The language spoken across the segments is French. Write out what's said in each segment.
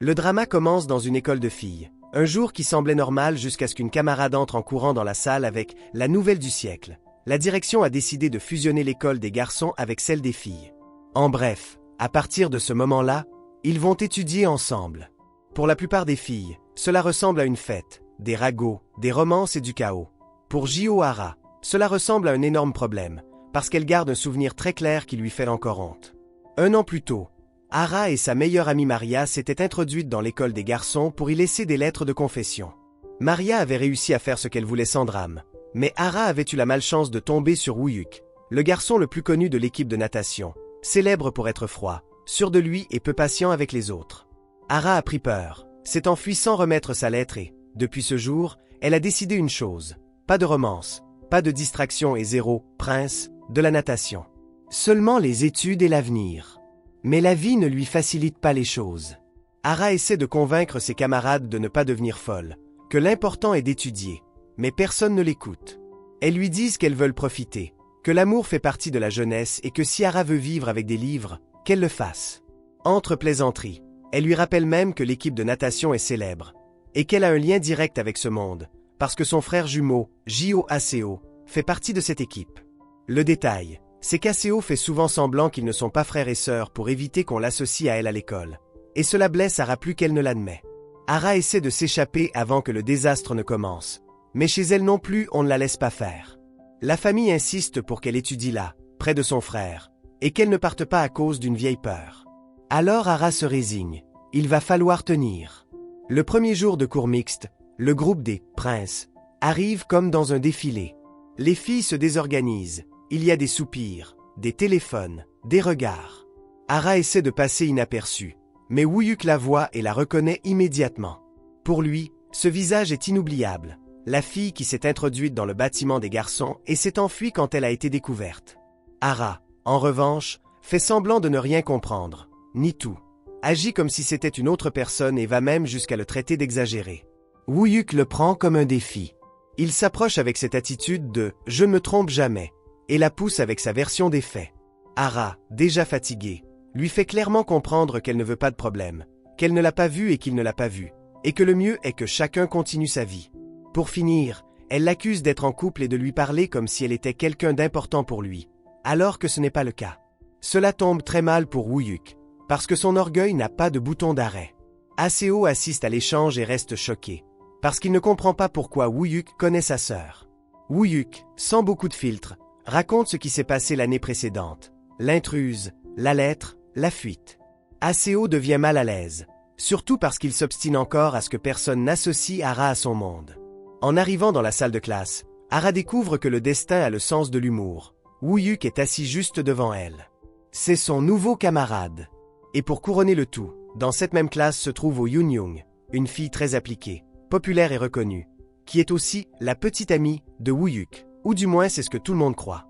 Le drama commence dans une école de filles. Un jour qui semblait normal jusqu'à ce qu'une camarade entre en courant dans la salle avec la nouvelle du siècle. La direction a décidé de fusionner l'école des garçons avec celle des filles. En bref, à partir de ce moment-là, ils vont étudier ensemble. Pour la plupart des filles, cela ressemble à une fête, des ragots, des romances et du chaos. Pour Jio Hara, cela ressemble à un énorme problème, parce qu'elle garde un souvenir très clair qui lui fait encore honte. 1 an plus tôt, Hara et sa meilleure amie Maria s'étaient introduites dans l'école des garçons pour y laisser des lettres de confession. Maria avait réussi à faire ce qu'elle voulait sans drame, mais Hara avait eu la malchance de tomber sur Woohyuk, le garçon le plus connu de l'équipe de natation, célèbre pour être froid, sûr de lui et peu patient avec les autres. Hara a pris peur, s'est enfuie sans remettre sa lettre et, depuis ce jour, elle a décidé une chose, pas de romance, pas de distraction et zéro, prince, de la natation. Seulement les études et l'avenir. Mais la vie ne lui facilite pas les choses. Hara essaie de convaincre ses camarades de ne pas devenir folle, que l'important est d'étudier, mais personne ne l'écoute. Elles lui disent qu'elles veulent profiter, que l'amour fait partie de la jeunesse et que si Hara veut vivre avec des livres, qu'elle le fasse. Entre plaisanteries, elle lui rappelle même que l'équipe de natation est célèbre, et qu'elle a un lien direct avec ce monde, parce que son frère jumeau, Jio Aseo, fait partie de cette équipe. Le détail, c'est qu'Aseo fait souvent semblant qu'ils ne sont pas frères et sœurs pour éviter qu'on l'associe à elle à l'école. Et cela blesse Hara plus qu'elle ne l'admet. Hara essaie de s'échapper avant que le désastre ne commence. Mais chez elle non plus, on ne la laisse pas faire. La famille insiste pour qu'elle étudie là, près de son frère, et qu'elle ne parte pas à cause d'une vieille peur. Alors Hara se résigne. Il va falloir tenir. Le premier jour de cours mixte, le groupe des « princes » arrive comme dans un défilé. Les filles se désorganisent. Il y a des soupirs, des téléphones, des regards. Hara essaie de passer inaperçue, mais Woohyuk la voit et la reconnaît immédiatement. Pour lui, ce visage est inoubliable. La fille qui s'est introduite dans le bâtiment des garçons et s'est enfuie quand elle a été découverte. Hara, en revanche, fait semblant de ne rien comprendre, ni tout. Agit comme si c'était une autre personne et va même jusqu'à le traiter d'exagéré. Woohyuk le prend comme un défi. Il s'approche avec cette attitude de « je ne me trompe jamais » et la pousse avec sa version des faits. Hara, déjà fatiguée, lui fait clairement comprendre qu'elle ne veut pas de problème, qu'elle ne l'a pas vu et qu'il ne l'a pas vu, et que le mieux est que chacun continue sa vie. Pour finir, elle l'accuse d'être en couple et de lui parler comme si elle était quelqu'un d'important pour lui, alors que ce n'est pas le cas. Cela tombe très mal pour Woohyuk, parce que son orgueil n'a pas de bouton d'arrêt. Aseo assiste à l'échange et reste choqué, parce qu'il ne comprend pas pourquoi Woohyuk connaît sa sœur. Woohyuk, sans beaucoup de filtre, raconte ce qui s'est passé l'année précédente. L'intruse, la lettre, la fuite. Aseo devient mal à l'aise, surtout parce qu'il s'obstine encore à ce que personne n'associe Hara à son monde. En arrivant dans la salle de classe, Hara découvre que le destin a le sens de l'humour. Woohyuk est assis juste devant elle. C'est son nouveau camarade. Et pour couronner le tout, dans cette même classe se trouve Oh Yoon-young, une fille très appliquée, populaire et reconnue, qui est aussi la petite amie de Woohyuk. Ou du moins c'est ce que tout le monde croit.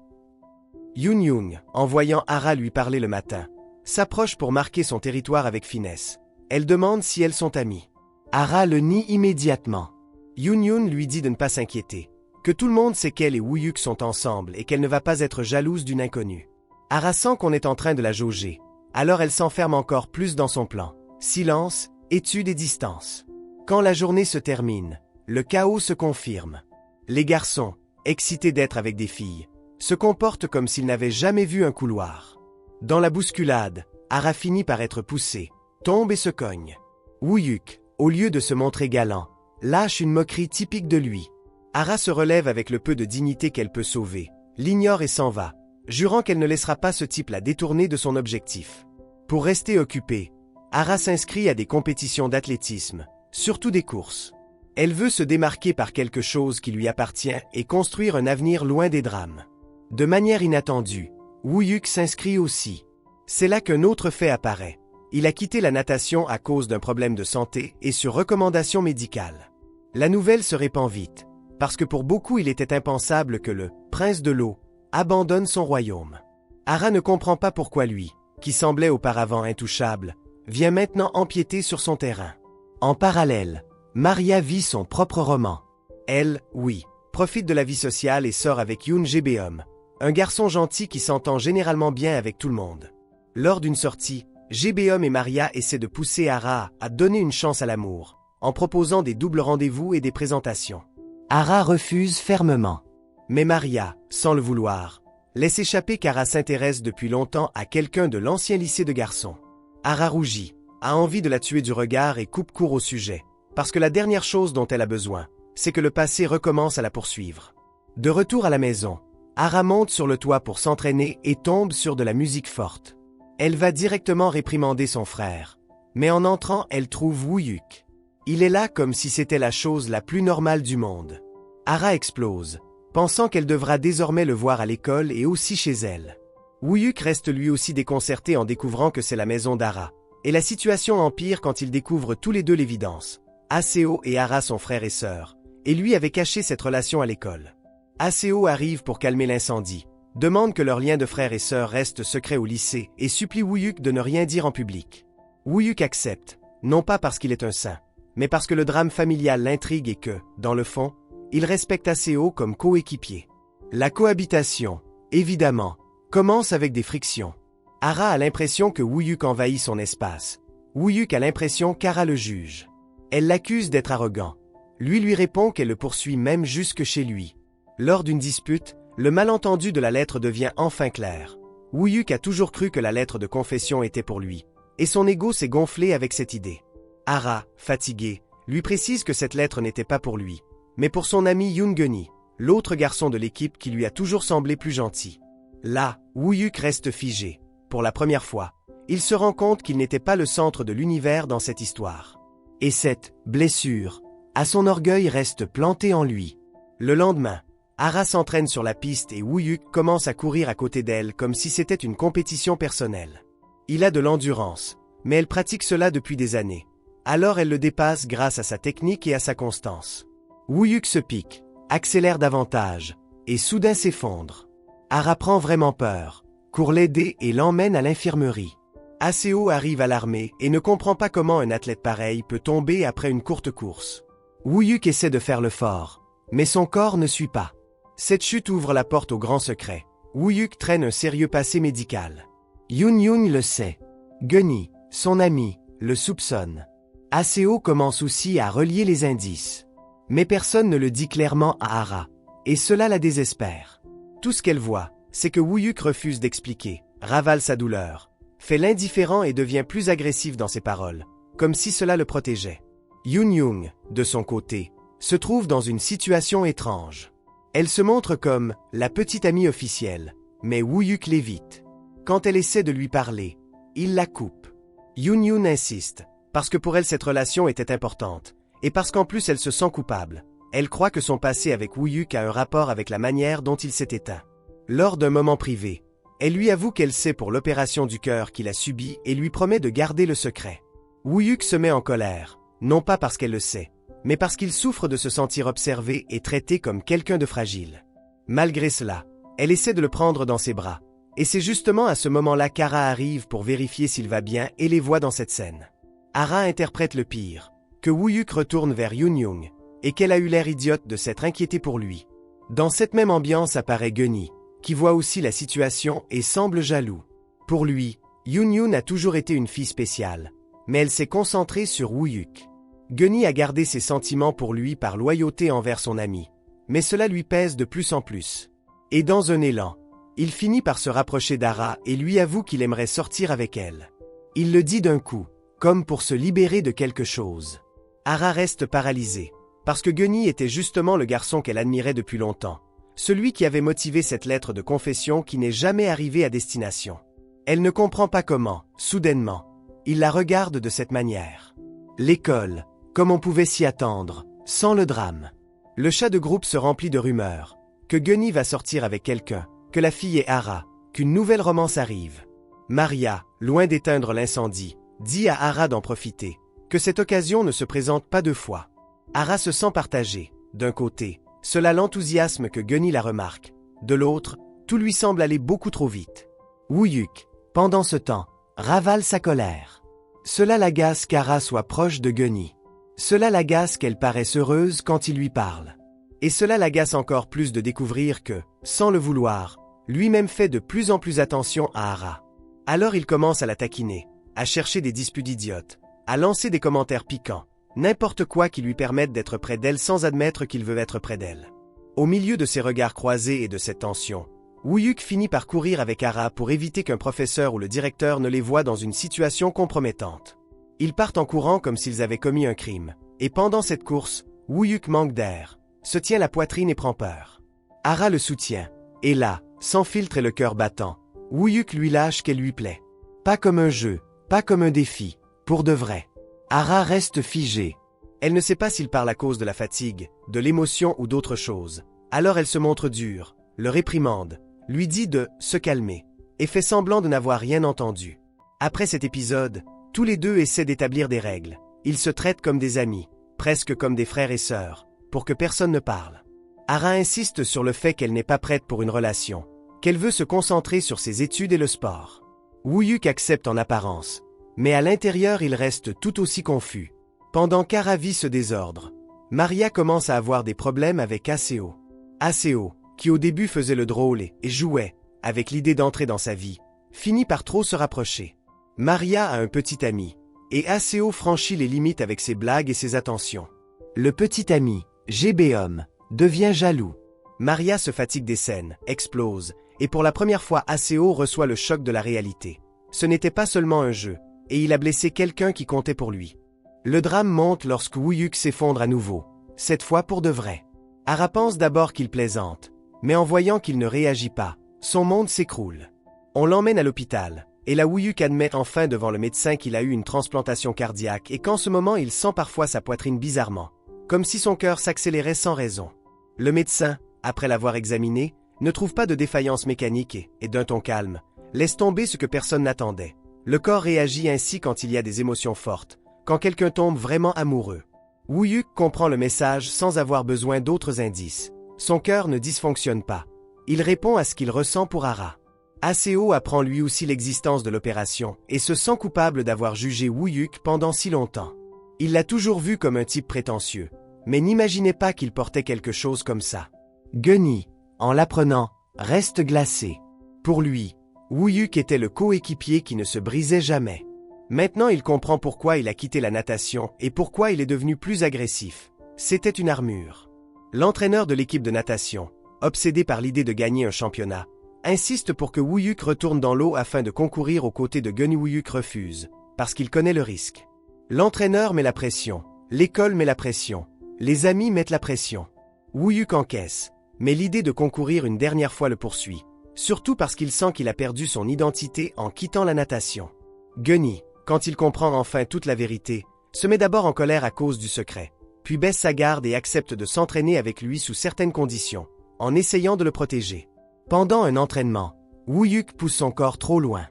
Yoon-young, en voyant Hara lui parler le matin, s'approche pour marquer son territoire avec finesse. Elle demande si elles sont amies. Hara le nie immédiatement. Yoon-young lui dit de ne pas s'inquiéter, que tout le monde sait qu'elle et Woohyuk sont ensemble et qu'elle ne va pas être jalouse d'une inconnue. Hara sent qu'on est en train de la jauger, alors elle s'enferme encore plus dans son plan. Silence, étude et distance. Quand la journée se termine, le chaos se confirme. Les garçons, excités d'être avec des filles, se comportent comme s'ils n'avaient jamais vu un couloir. Dans la bousculade, Hara finit par être poussé, tombe et se cogne. Woohyuk, au lieu de se montrer galant, lâche une moquerie typique de lui. Hara se relève avec le peu de dignité qu'elle peut sauver, l'ignore et s'en va, jurant qu'elle ne laissera pas ce type la détourner de son objectif. Pour rester occupée, Hara s'inscrit à des compétitions d'athlétisme, surtout des courses. Elle veut se démarquer par quelque chose qui lui appartient et construire un avenir loin des drames. De manière inattendue, Woohyuk s'inscrit aussi. C'est là qu'un autre fait apparaît. Il a quitté la natation à cause d'un problème de santé et sur recommandation médicale. La nouvelle se répand vite, parce que pour beaucoup il était impensable que le « prince de l'eau » abandonne son royaume. Hara ne comprend pas pourquoi lui, qui semblait auparavant intouchable, vient maintenant empiéter sur son terrain. En parallèle, Maria vit son propre roman. Elle, oui, profite de la vie sociale et sort avec Yoon Jae-beom, un garçon gentil qui s'entend généralement bien avec tout le monde. Lors d'une sortie, Gébeum et Maria essaient de pousser Ara à donner une chance à l'amour, en proposant des doubles rendez-vous et des présentations. Ara refuse fermement. Mais Maria, sans le vouloir, laisse échapper qu'Ara s'intéresse depuis longtemps à quelqu'un de l'ancien lycée de garçons. Ara rougit, a envie de la tuer du regard et coupe court au sujet, parce que la dernière chose dont elle a besoin, c'est que le passé recommence à la poursuivre. De retour à la maison, Ara monte sur le toit pour s'entraîner et tombe sur de la musique forte. Elle va directement réprimander son frère, mais en entrant, elle trouve Woyuk. Il est là comme si c'était la chose la plus normale du monde. Ara explose, pensant qu'elle devra désormais le voir à l'école et aussi chez elle. Woyuk reste lui aussi déconcerté en découvrant que c'est la maison d'Ara, et la situation empire quand ils découvrent tous les deux l'évidence. Aseo et Ara sont frères et sœurs, et lui avait caché cette relation à l'école. Aseo arrive pour calmer l'incendie, demande que leur lien de frères et sœurs reste secret au lycée et supplie Woyuk de ne rien dire en public. Woyuk accepte, non pas parce qu'il est un saint, mais parce que le drame familial l'intrigue et que, dans le fond, il respecte Aseo comme coéquipier. La cohabitation, évidemment, commence avec des frictions. Ara a l'impression que Woyuk envahit son espace. Woyuk a l'impression qu'Ara le juge. Elle l'accuse d'être arrogant. Lui répond qu'elle le poursuit même jusque chez lui. Lors d'une dispute, le malentendu de la lettre devient enfin clair. Woyuk a toujours cru que la lettre de confession était pour lui, et son ego s'est gonflé avec cette idée. Ara, fatigué, lui précise que cette lettre n'était pas pour lui, mais pour son ami Yoon-geuni, l'autre garçon de l'équipe qui lui a toujours semblé plus gentil. Là, Woyuk reste figé. Pour la première fois, il se rend compte qu'il n'était pas le centre de l'univers dans cette histoire. Et cette blessure, à son orgueil, reste plantée en lui. Le lendemain, Ara s'entraîne sur la piste et Woyuk commence à courir à côté d'elle comme si c'était une compétition personnelle. Il a de l'endurance, mais elle pratique cela depuis des années. Alors elle le dépasse grâce à sa technique et à sa constance. Woyuk se pique, accélère davantage, et soudain s'effondre. Ara prend vraiment peur, court l'aider et l'emmène à l'infirmerie. Aseo arrive alarmé et ne comprend pas comment un athlète pareil peut tomber après une courte course. Woyuk essaie de faire le fort, mais son corps ne suit pas. Cette chute ouvre la porte au grand secret. Woyuk traîne un sérieux passé médical. Yoon le sait. Geuni, son ami, le soupçonne. Aseo commence aussi à relier les indices. Mais personne ne le dit clairement à Ara, et cela la désespère. Tout ce qu'elle voit, c'est que Woyuk refuse d'expliquer, ravale sa douleur, fait l'indifférent et devient plus agressif dans ses paroles, comme si cela le protégeait. Yoon, de son côté, se trouve dans une situation étrange. Elle se montre comme la petite amie officielle, mais Woyuk l'évite. Quand elle essaie de lui parler, il la coupe. Yoon insiste, parce que pour elle cette relation était importante, et parce qu'en plus elle se sent coupable. Elle croit que son passé avec Woyuk a un rapport avec la manière dont il s'est éteint. Lors d'un moment privé, elle lui avoue qu'elle sait pour l'opération du cœur qu'il a subie et lui promet de garder le secret. Woyuk se met en colère, non pas parce qu'elle le sait, mais parce qu'il souffre de se sentir observé et traité comme quelqu'un de fragile. Malgré cela, elle essaie de le prendre dans ses bras, et c'est justement à ce moment-là qu'Ara arrive pour vérifier s'il va bien et les voit dans cette scène. Ara interprète le pire, que Woyuk retourne vers Yoon, et qu'elle a eu l'air idiote de s'être inquiétée pour lui. Dans cette même ambiance apparaît Geuni, qui voit aussi la situation et semble jaloux. Pour lui, Yoon a toujours été une fille spéciale, mais elle s'est concentrée sur Woyuk. Geuni a gardé ses sentiments pour lui par loyauté envers son ami, mais cela lui pèse de plus en plus. Et dans un élan, il finit par se rapprocher d'Ara et lui avoue qu'il aimerait sortir avec elle. Il le dit d'un coup, comme pour se libérer de quelque chose. Ara reste paralysée, parce que Geuni était justement le garçon qu'elle admirait depuis longtemps, celui qui avait motivé cette lettre de confession qui n'est jamais arrivée à destination. Elle ne comprend pas comment, soudainement, il la regarde de cette manière. L'école, comme on pouvait s'y attendre, sans le drame. Le chat de groupe se remplit de rumeurs, que Geuni va sortir avec quelqu'un, que la fille est Ara, qu'une nouvelle romance arrive. Maria, loin d'éteindre l'incendie, dit à Ara d'en profiter, que cette occasion ne se présente pas deux fois. Ara se sent partagée. D'un côté, cela l'enthousiasme que Geuni la remarque. De l'autre, tout lui semble aller beaucoup trop vite. Woyuk, pendant ce temps, ravale sa colère. Cela l'agace qu'Ara soit proche de Geuni. Cela l'agace qu'elle paraisse heureuse quand il lui parle. Et cela l'agace encore plus de découvrir que, sans le vouloir, lui-même fait de plus en plus attention à Ara. Alors il commence à la taquiner, à chercher des disputes idiotes, à lancer des commentaires piquants, n'importe quoi qui lui permette d'être près d'elle sans admettre qu'il veut être près d'elle. Au milieu de ces regards croisés et de cette tension, Woo-Yuk finit par courir avec Ara pour éviter qu'un professeur ou le directeur ne les voie dans une situation compromettante. Ils partent en courant comme s'ils avaient commis un crime, et pendant cette course, Woo-Yuk manque d'air, se tient la poitrine et prend peur. Ara le soutient, et là, sans filtre et le cœur battant, Woo-Yuk lui lâche qu'elle lui plaît. Pas comme un jeu, pas comme un défi, pour de vrai. Ara reste figée. Elle ne sait pas s'il parle à cause de la fatigue, de l'émotion ou d'autre chose. Alors elle se montre dure, le réprimande, lui dit de se calmer, et fait semblant de n'avoir rien entendu. Après cet épisode, tous les deux essaient d'établir des règles. Ils se traitent comme des amis, presque comme des frères et sœurs, pour que personne ne parle. Ara insiste sur le fait qu'elle n'est pas prête pour une relation, qu'elle veut se concentrer sur ses études et le sport. Woo-Yuk accepte en apparence, mais à l'intérieur il reste tout aussi confus. Pendant qu'Ara vit ce désordre, Maria commence à avoir des problèmes avec Aseo. Aseo, qui au début faisait le drôle et jouait, avec l'idée d'entrer dans sa vie, finit par trop se rapprocher. Maria a un petit ami, et Aseo franchit les limites avec ses blagues et ses attentions. Le petit ami, Gébeum, devient jaloux. Maria se fatigue des scènes, explose, et pour la première fois Aseo reçoit le choc de la réalité. Ce n'était pas seulement un jeu, et il a blessé quelqu'un qui comptait pour lui. Le drame monte lorsque Woo-Yuk s'effondre à nouveau, cette fois pour de vrai. Ara pense d'abord qu'il plaisante, mais en voyant qu'il ne réagit pas, son monde s'écroule. On l'emmène à l'hôpital, et là Woo-Yuk admet enfin devant le médecin qu'il a eu une transplantation cardiaque et qu'en ce moment il sent parfois sa poitrine bizarrement, comme si son cœur s'accélérait sans raison. Le médecin, après l'avoir examiné, ne trouve pas de défaillance mécanique et d'un ton calme, laisse tomber ce que personne n'attendait. Le corps réagit ainsi quand il y a des émotions fortes, quand quelqu'un tombe vraiment amoureux. Woo-Yuk comprend le message sans avoir besoin d'autres indices. Son cœur ne dysfonctionne pas. Il répond à ce qu'il ressent pour Ara. Aseo apprend lui aussi l'existence de l'opération et se sent coupable d'avoir jugé Woo-Yuk pendant si longtemps. Il l'a toujours vu comme un type prétentieux, mais n'imaginait pas qu'il portait quelque chose comme ça. Gunny, en l'apprenant, reste glacé. Pour lui, Woo-Yuk était le coéquipier qui ne se brisait jamais. Maintenant il comprend pourquoi il a quitté la natation et pourquoi il est devenu plus agressif. C'était une armure. L'entraîneur de l'équipe de natation, obsédé par l'idée de gagner un championnat, insiste pour que Woo-Yuk retourne dans l'eau afin de concourir aux côtés de Gunny. Woo-Yuk refuse, parce qu'il connaît le risque. L'entraîneur met la pression, l'école met la pression, les amis mettent la pression. Woo-Yuk encaisse, mais l'idée de concourir une dernière fois le poursuit, surtout parce qu'il sent qu'il a perdu son identité en quittant la natation. Gunny, quand il comprend enfin toute la vérité, se met d'abord en colère à cause du secret, puis baisse sa garde et accepte de s'entraîner avec lui sous certaines conditions, en essayant de le protéger. Pendant un entraînement, Woo-Yuk pousse son corps trop loin.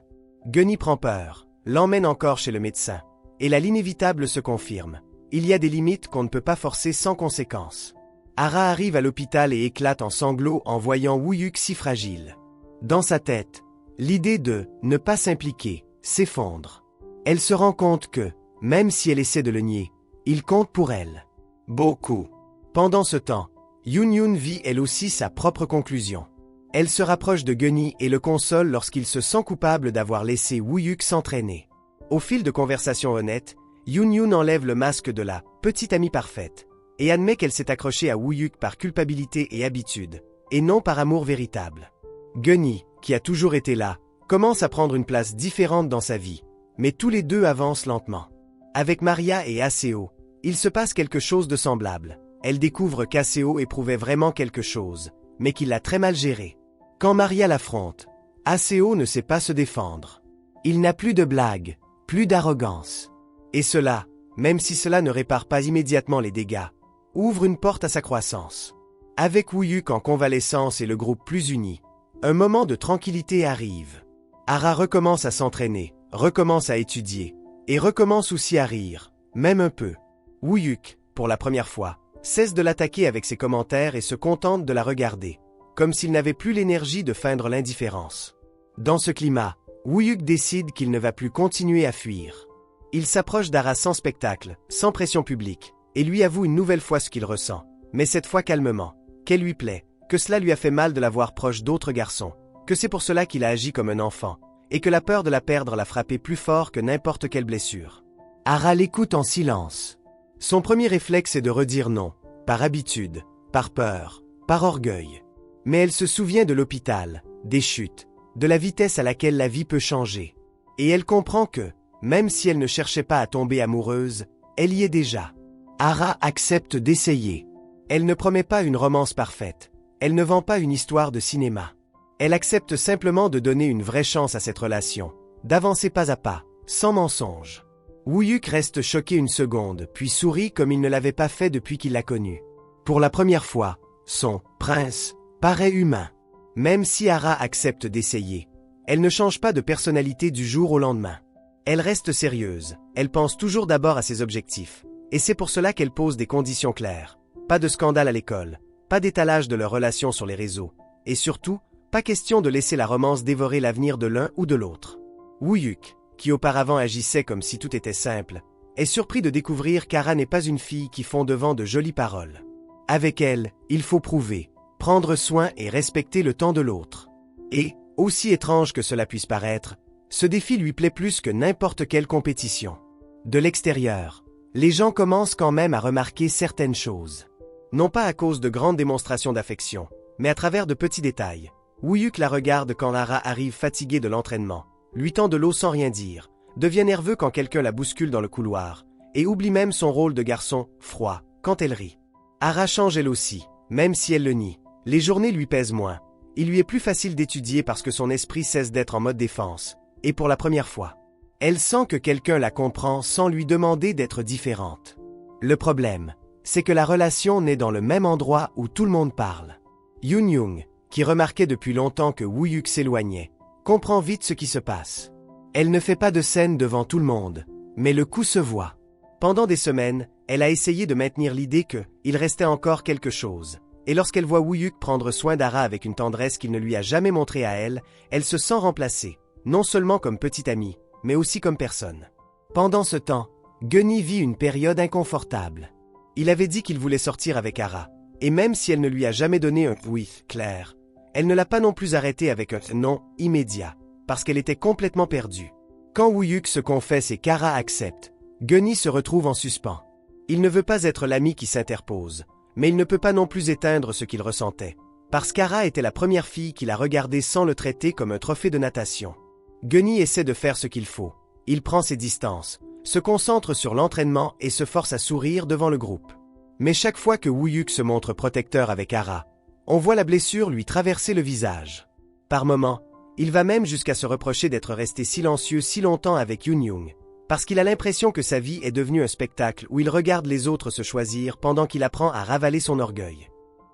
Gunny prend peur, l'emmène encore chez le médecin, et là l'inévitable se confirme. Il y a des limites qu'on ne peut pas forcer sans conséquence. Ara arrive à l'hôpital et éclate en sanglots en voyant Woo-Yuk si fragile. Dans sa tête, l'idée de ne pas s'impliquer s'effondre. Elle se rend compte que, même si elle essaie de le nier, il compte pour elle. Beaucoup. Pendant ce temps, Yoon-Yoon vit elle aussi sa propre conclusion. Elle se rapproche de Gunny et le console lorsqu'il se sent coupable d'avoir laissé Woo-Yuk s'entraîner. Au fil de conversations honnêtes, Yoon-Yoon enlève le masque de la « petite amie parfaite » et admet qu'elle s'est accrochée à Woo-Yuk par culpabilité et habitude, et non par amour véritable. Gunny, qui a toujours été là, commence à prendre une place différente dans sa vie, mais tous les deux avancent lentement. Avec Maria et Aseo, il se passe quelque chose de semblable. Elle découvre qu'Aseo éprouvait vraiment quelque chose, mais qu'il l'a très mal géré. Quand Maria l'affronte, Aseo ne sait pas se défendre. Il n'a plus de blagues, plus d'arrogance. Et cela, même si cela ne répare pas immédiatement les dégâts, ouvre une porte à sa croissance. Avec Woo-Yuk en convalescence et le groupe plus uni, un moment de tranquillité arrive. Ara recommence à s'entraîner, recommence à étudier, et recommence aussi à rire, même un peu. Woo-Yuk, pour la première fois, cesse de l'attaquer avec ses commentaires et se contente de la regarder, comme s'il n'avait plus l'énergie de feindre l'indifférence. Dans ce climat, Woo-Yuk décide qu'il ne va plus continuer à fuir. Il s'approche d'Ara sans spectacle, sans pression publique, et lui avoue une nouvelle fois ce qu'il ressent, mais cette fois calmement, qu'elle lui plaît, que cela lui a fait mal de la voir proche d'autres garçons, que c'est pour cela qu'il a agi comme un enfant, et que la peur de la perdre l'a frappée plus fort que n'importe quelle blessure. Hara l'écoute en silence. Son premier réflexe est de redire non, par habitude, par peur, par orgueil. Mais elle se souvient de l'hôpital, des chutes, de la vitesse à laquelle la vie peut changer. Et elle comprend que, même si elle ne cherchait pas à tomber amoureuse, elle y est déjà. Hara accepte d'essayer. Elle ne promet pas une romance parfaite. Elle ne vend pas une histoire de cinéma. Elle accepte simplement de donner une vraie chance à cette relation, d'avancer pas à pas, sans mensonge. Woo-Yuk reste choqué une seconde, puis sourit comme il ne l'avait pas fait depuis qu'il l'a connu. Pour la première fois, son « prince » paraît humain. Même si Hara accepte d'essayer, elle ne change pas de personnalité du jour au lendemain. Elle reste sérieuse, elle pense toujours d'abord à ses objectifs. Et c'est pour cela qu'elle pose des conditions claires. Pas de scandale à l'école, pas d'étalage de leur relation sur les réseaux. Et surtout, pas question de laisser la romance dévorer l'avenir de l'un ou de l'autre. Woo-Yuk, qui auparavant agissait comme si tout était simple, est surpris de découvrir qu'Hara n'est pas une fille qui fond devant de jolies paroles. Avec elle, il faut prouver, prendre soin et respecter le temps de l'autre. Et, aussi étrange que cela puisse paraître, ce défi lui plaît plus que n'importe quelle compétition. De l'extérieur, les gens commencent quand même à remarquer certaines choses. Non pas à cause de grandes démonstrations d'affection, mais à travers de petits détails. Woo-Yuk la regarde quand Hara arrive fatiguée de l'entraînement, lui tend de l'eau sans rien dire, devient nerveux quand quelqu'un la bouscule dans le couloir, et oublie même son rôle de garçon froid quand elle rit. Hara change elle aussi, même si elle le nie. Les journées lui pèsent moins. Il lui est plus facile d'étudier parce que son esprit cesse d'être en mode défense. Et pour la première fois, elle sent que quelqu'un la comprend sans lui demander d'être différente. Le problème, c'est que la relation naît dans le même endroit où tout le monde parle. Yoon-Young, qui remarquait depuis longtemps que Woo-Yuk s'éloignait, comprend vite ce qui se passe. Elle ne fait pas de scène devant tout le monde, mais le coup se voit. Pendant des semaines, elle a essayé de maintenir l'idée qu'il restait encore quelque chose. Et lorsqu'elle voit Woo-Yuk prendre soin d'Hara avec une tendresse qu'il ne lui a jamais montrée à elle, elle se sent remplacée, non seulement comme petite amie, mais aussi comme personne. Pendant ce temps, Gunny vit une période inconfortable. Il avait dit qu'il voulait sortir avec Hara, et même si elle ne lui a jamais donné un « oui » clair, elle ne l'a pas non plus arrêté avec un « non » immédiat, parce qu'elle était complètement perdue. Quand Woo-Yuk se confesse et qu'Hara accepte, Gunny se retrouve en suspens. Il ne veut pas être l'ami qui s'interpose, mais il ne peut pas non plus éteindre ce qu'il ressentait, parce qu'Hara était la première fille qu'il a regardée sans le traiter comme un trophée de natation. Gunny essaie de faire ce qu'il faut. Il prend ses distances, se concentre sur l'entraînement et se force à sourire devant le groupe. Mais chaque fois que Woo-Yuk se montre protecteur avec Hara, on voit la blessure lui traverser le visage. Par moments, il va même jusqu'à se reprocher d'être resté silencieux si longtemps avec Yoon-Young, parce qu'il a l'impression que sa vie est devenue un spectacle où il regarde les autres se choisir pendant qu'il apprend à ravaler son orgueil.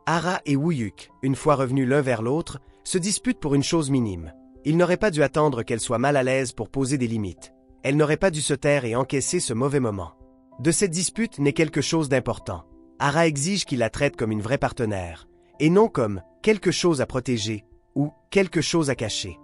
Hara et Woo-Yuk, une fois revenus l'un vers l'autre, se disputent pour une chose minime. Il n'aurait pas dû attendre qu'elle soit mal à l'aise pour poser des limites. Elle n'aurait pas dû se taire et encaisser ce mauvais moment. De cette dispute naît quelque chose d'important. Hara exige qu'il la traite comme une vraie partenaire, et non comme quelque chose à protéger ou quelque chose à cacher.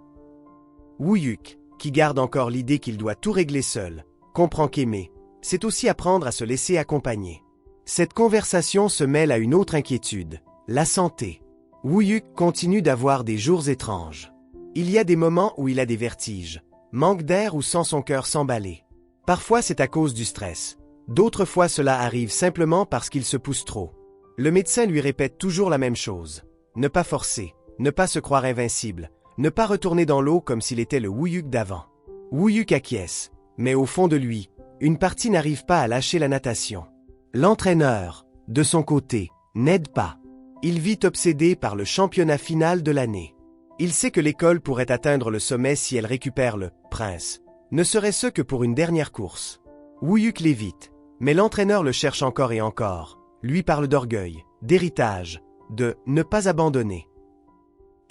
Woo-Yuk, qui garde encore l'idée qu'il doit tout régler seul, comprend qu'aimer, c'est aussi apprendre à se laisser accompagner. Cette conversation se mêle à une autre inquiétude, la santé. Woo-Yuk continue d'avoir des jours étranges. Il y a des moments où il a des vertiges, manque d'air ou sent son cœur s'emballer. Parfois c'est à cause du stress. D'autres fois cela arrive simplement parce qu'il se pousse trop. Le médecin lui répète toujours la même chose. Ne pas forcer, ne pas se croire invincible, ne pas retourner dans l'eau comme s'il était le Woo-Yuk d'avant. Woo-Yuk acquiesce, mais au fond de lui, une partie n'arrive pas à lâcher la natation. L'entraîneur, de son côté, n'aide pas. Il vit obsédé par le championnat final de l'année. Il sait que l'école pourrait atteindre le sommet si elle récupère le « prince », ne serait-ce que pour une dernière course. Woo-Yuk l'évite, mais l'entraîneur le cherche encore et encore, lui parle d'orgueil, d'héritage, de « ne pas abandonner ».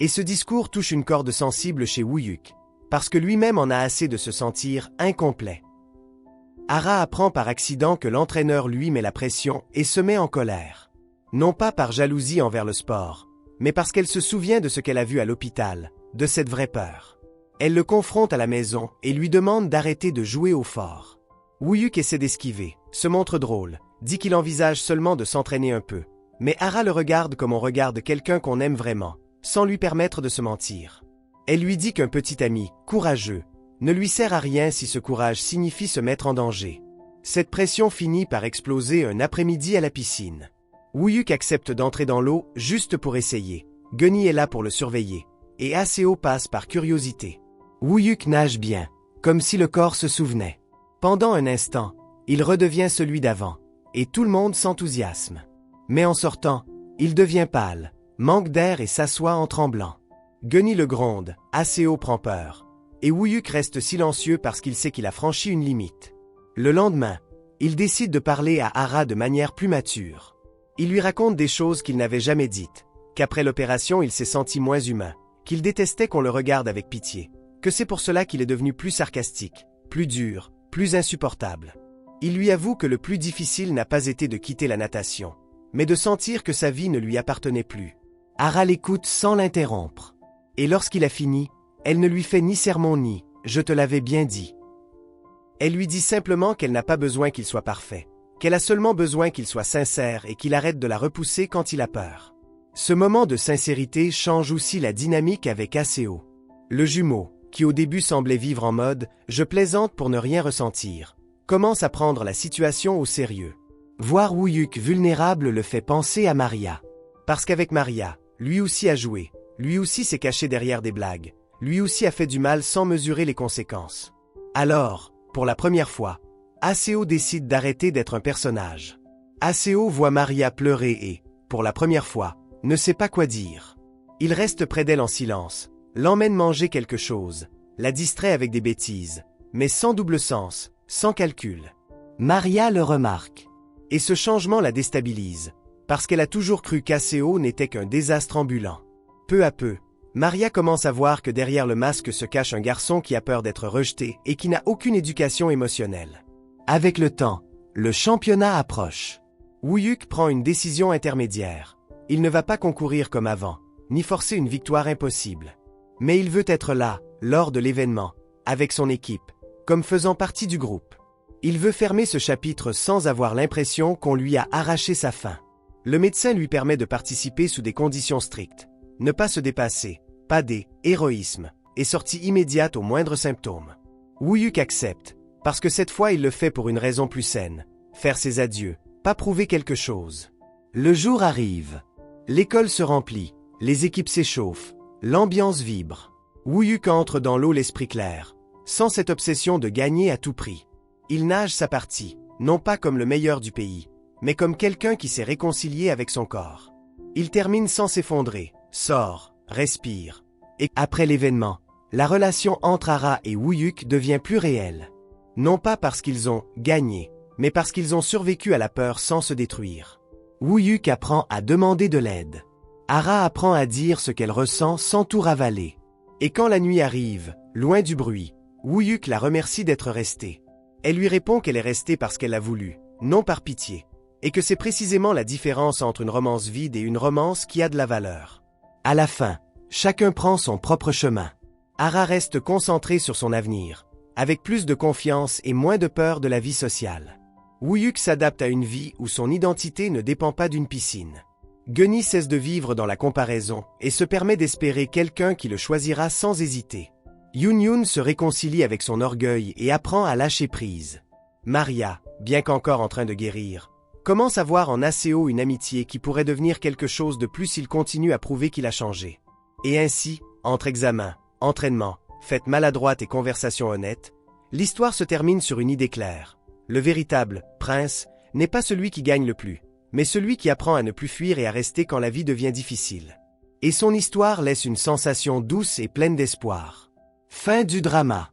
Et ce discours touche une corde sensible chez Woo-Yuk, parce que lui-même en a assez de se sentir incomplet. Hara apprend par accident que l'entraîneur lui met la pression et se met en colère. Non pas par jalousie envers le sport, mais parce qu'elle se souvient de ce qu'elle a vu à l'hôpital, de cette vraie peur. Elle le confronte à la maison et lui demande d'arrêter de jouer au fort. Woo-Yuk essaie d'esquiver, se montre drôle, dit qu'il envisage seulement de s'entraîner un peu. Mais Hara le regarde comme on regarde quelqu'un qu'on aime vraiment, sans lui permettre de se mentir. Elle lui dit qu'un petit ami, courageux, ne lui sert à rien si ce courage signifie se mettre en danger. Cette pression finit par exploser un après-midi à la piscine. Woo-Yuk accepte d'entrer dans l'eau juste pour essayer. Gunny est là pour le surveiller. Et Aseo passe par curiosité. Woo-Yuk nage bien, comme si le corps se souvenait. Pendant un instant, il redevient celui d'avant. Et tout le monde s'enthousiasme. Mais en sortant, il devient pâle, manque d'air et s'assoit en tremblant. Gunny le gronde, Aseo prend peur. Et Woo-Yuk reste silencieux parce qu'il sait qu'il a franchi une limite. Le lendemain, il décide de parler à Ara de manière plus mature. Il lui raconte des choses qu'il n'avait jamais dites, qu'après l'opération il s'est senti moins humain, qu'il détestait qu'on le regarde avec pitié, que c'est pour cela qu'il est devenu plus sarcastique, plus dur, plus insupportable. Il lui avoue que le plus difficile n'a pas été de quitter la natation, mais de sentir que sa vie ne lui appartenait plus. Ara l'écoute sans l'interrompre. Et lorsqu'il a fini, elle ne lui fait ni sermon ni « je te l'avais bien dit ». Elle lui dit simplement qu'elle n'a pas besoin qu'il soit parfait, qu'elle a seulement besoin qu'il soit sincère et qu'il arrête de la repousser quand il a peur. Ce moment de sincérité change aussi la dynamique avec Aseo. Le jumeau, qui au début semblait vivre en mode « je plaisante pour ne rien ressentir », commence à prendre la situation au sérieux. Voir Woo-Yuk vulnérable le fait penser à Maria. Parce qu'avec Maria, lui aussi a joué, lui aussi s'est caché derrière des blagues, lui aussi a fait du mal sans mesurer les conséquences. Alors, pour la première fois, Aseo décide d'arrêter d'être un personnage. Aseo voit Maria pleurer et, pour la première fois, ne sait pas quoi dire. Il reste près d'elle en silence, l'emmène manger quelque chose, la distrait avec des bêtises, mais sans double sens, sans calcul. Maria le remarque. Et ce changement la déstabilise, parce qu'elle a toujours cru qu'Aseo n'était qu'un désastre ambulant. Peu à peu, Maria commence à voir que derrière le masque se cache un garçon qui a peur d'être rejeté et qui n'a aucune éducation émotionnelle. Avec le temps, le championnat approche. Woo-Yuk prend une décision intermédiaire. Il ne va pas concourir comme avant, ni forcer une victoire impossible. Mais il veut être là, lors de l'événement, avec son équipe, comme faisant partie du groupe. Il veut fermer ce chapitre sans avoir l'impression qu'on lui a arraché sa faim. Le médecin lui permet de participer sous des conditions strictes. Ne pas se dépasser, pas héroïsme, et sortie immédiate au moindre symptôme. Woo-Yuk accepte, parce que cette fois il le fait pour une raison plus saine, faire ses adieux, pas prouver quelque chose. Le jour arrive. L'école se remplit, les équipes s'échauffent, l'ambiance vibre. Woo-Yuk entre dans l'eau l'esprit clair, sans cette obsession de gagner à tout prix. Il nage sa partie, non pas comme le meilleur du pays, mais comme quelqu'un qui s'est réconcilié avec son corps. Il termine sans s'effondrer, sort, respire. Et après l'événement, la relation entre Ara et Woo-Yuk devient plus réelle. Non pas parce qu'ils ont gagné, mais parce qu'ils ont survécu à la peur sans se détruire. Woo-Yuk apprend à demander de l'aide. Ara apprend à dire ce qu'elle ressent sans tout ravaler. Et quand la nuit arrive, loin du bruit, Woo-Yuk la remercie d'être restée. Elle lui répond qu'elle est restée parce qu'elle a voulu, non par pitié, et que c'est précisément la différence entre une romance vide et une romance qui a de la valeur. À la fin, chacun prend son propre chemin. Ara reste concentrée sur son avenir, avec plus de confiance et moins de peur de la vie sociale. Woo-Yuk s'adapte à une vie où son identité ne dépend pas d'une piscine. Gunny cesse de vivre dans la comparaison et se permet d'espérer quelqu'un qui le choisira sans hésiter. Yoon se réconcilie avec son orgueil et apprend à lâcher prise. Maria, bien qu'encore en train de guérir, commence à voir en Aseo une amitié qui pourrait devenir quelque chose de plus s'il continue à prouver qu'il a changé. Et ainsi, entre examens, entraînements, fêtes maladroites et conversations honnêtes, l'histoire se termine sur une idée claire. Le véritable prince n'est pas celui qui gagne le plus, mais celui qui apprend à ne plus fuir et à rester quand la vie devient difficile. Et son histoire laisse une sensation douce et pleine d'espoir. Fin du drama.